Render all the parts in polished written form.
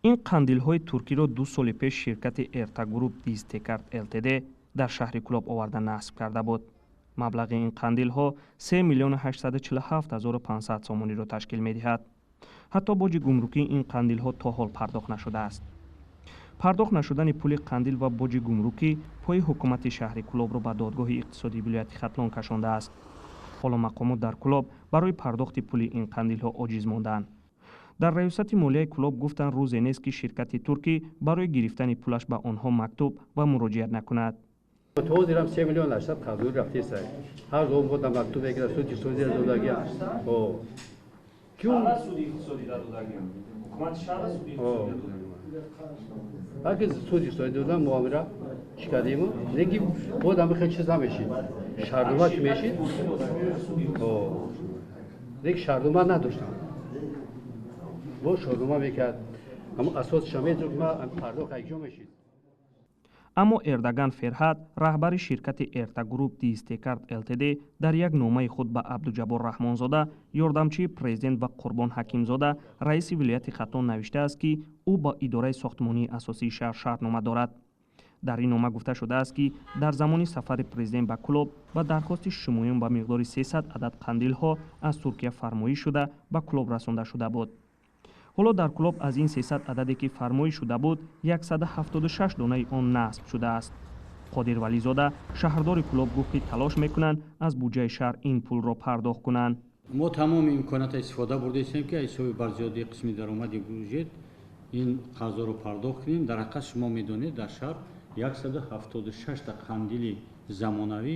ин қандилҳои туркиро 2 соли пеш ширкати эртагруп кард лтд дар шаҳри Кӯлоб оварда насб карда буд. маблағи ин қандилҳо 3 млн 847 500 сомониро ташкил медиҳад. ҳатто боҷи гумрукии ин қандилҳо то ҳол пардохт нашудааст. пардохт нашудани пули қандил ва боҷи гумрукӣ пои ҳукумати шаҳри Кӯлобро ба додгоҳи иқтисодии вилояти Хатлон кашондааст. ҳоло мақомот дар Кӯлоб барои пардохти пули ин қандилҳо оҷиз монданд. дар раёсати молияи Кӯлоб гуфтанд рӯзе нест ки ширкати туркӣ барои гирифтани пулаш ба онҳо мактуб ва муроҷиат накунад. توزیرم 3 میلیون 800 قبول رفتی سر هر دوم بود مکتوب بگیره سودی سودی دادگی او کیون سودی سودی دادگی حکومت شهر سودی دادگی اگه سودی سودی دادن معامله شکایتی مو نگی بود هم خیلی چیزا میشید شهردوما چی میشید او دیگه شهردوما نداشتم و شهردوما میکرد اما اساس شامل ما پرداخت اجرا میشید. аммо Эрдоган Ферҳад, раҳбари ширкати эртагруп кард лтд дар як номаи худ ба Абдуҷаббор Раҳмонзода, ёрдамчии президент ва Қурбон Ҳакимзода, раиси вилояти Хатлон навиштааст ки ӯ ба идораи сохтмонии асосии шаҳр шартнома дорад. дар ин нома гуфта шудааст ки дар замони сафари президент ба Кӯлоб ба дархости шумоён ба миқдори 300 адад қандилҳо аз Туркия фармоиш шуда ба Кӯлоб расонда шуда буд. ҳоло дар Кӯлоб аз ин 300 ададе ки фармоиш шуда буд, 176 донаи он насб шудааст. Қодир Вализода, шаҳрдори Кӯлоб гуфт ки талош мекунанд аз буҷаи шаҳр ин пулро пардохт кунанд. мо тамоми имконата истифода бурдаистем ки ҳисоби барзиёди қисми даромади бюджет ин қарзоро пардохт кунем. дар ҳақиқат шумо медонед дар шаҳр 176 та қандили замонавӣ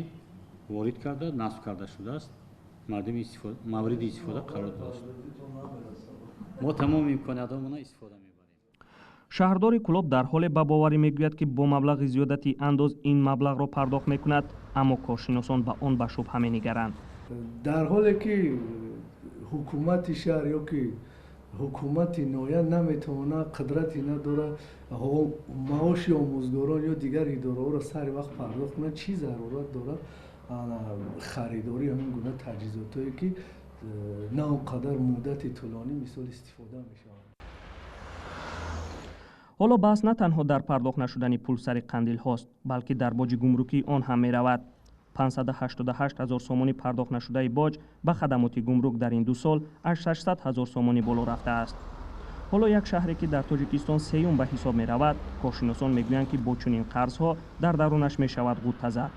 ворид карда насб карда шудааст. мардуми мавриди истифода қарор дошт. мо тамоми имконатҳоямона истифода мебарем. шаҳрдори Кӯлоб дар ҳоле ба боварӣ мегӯяд ки бо маблағи зиёдати андоз ин маблағро пардохт мекунад, аммо коршиносон ба он ба шубҳа менигаранд. дар ҳоле ки ҳукумати шаҳр ё ки ҳукумати ноя наметавонад қудрати надорад маоши омӯзгорон ё дигар идораҳоро сари вақт пардохт кунад, чӣ зарурат дорад харидори ҳамин гуна таҷҳизотое ки на он қадар муддати тӯлонӣ мисол истифода мешавад. ҳоло баҳс на танҳо дар пардохт нашудани пул сари қандилҳост, балки дар боҷи гумрукӣ он ҳам меравад. 588 000 сомони пардохт нашудаи боҷ ба хадамоти гумрук дар ин 2 сол аз 600 000 сомонӣ боло рафтааст. ҳоло як шаҳре ки дар Тоҷикистон сеюм ба ҳисоб меравад, коршиносон мегӯянд ки бо чунин қарзҳо дар дарунаш мешавад ғутта зад.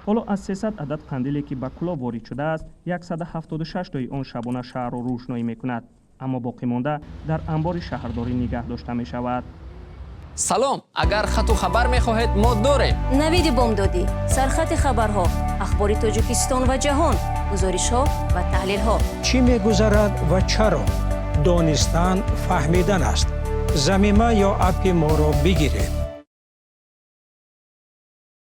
ҳоло аз 300 адад қандиле ки ба Кӯлоб ворид шудааст, 176 тои он шабона шаҳрро рӯшноӣ мекунад, аммо боқӣ монда дар анбори шаҳрдорӣ нигоҳ дошта мешавад. салом, агар хату хабар мехоҳед мо дорем. навиди бомдодӣ, сархати хабарҳо, ахбори Тоҷикистон ва ҷаҳон, гузоришҳо ва таҳлилҳо. чӣ мегузарад ва чаро? донистан фаҳмидан аст. замима ё апи моро бигиред.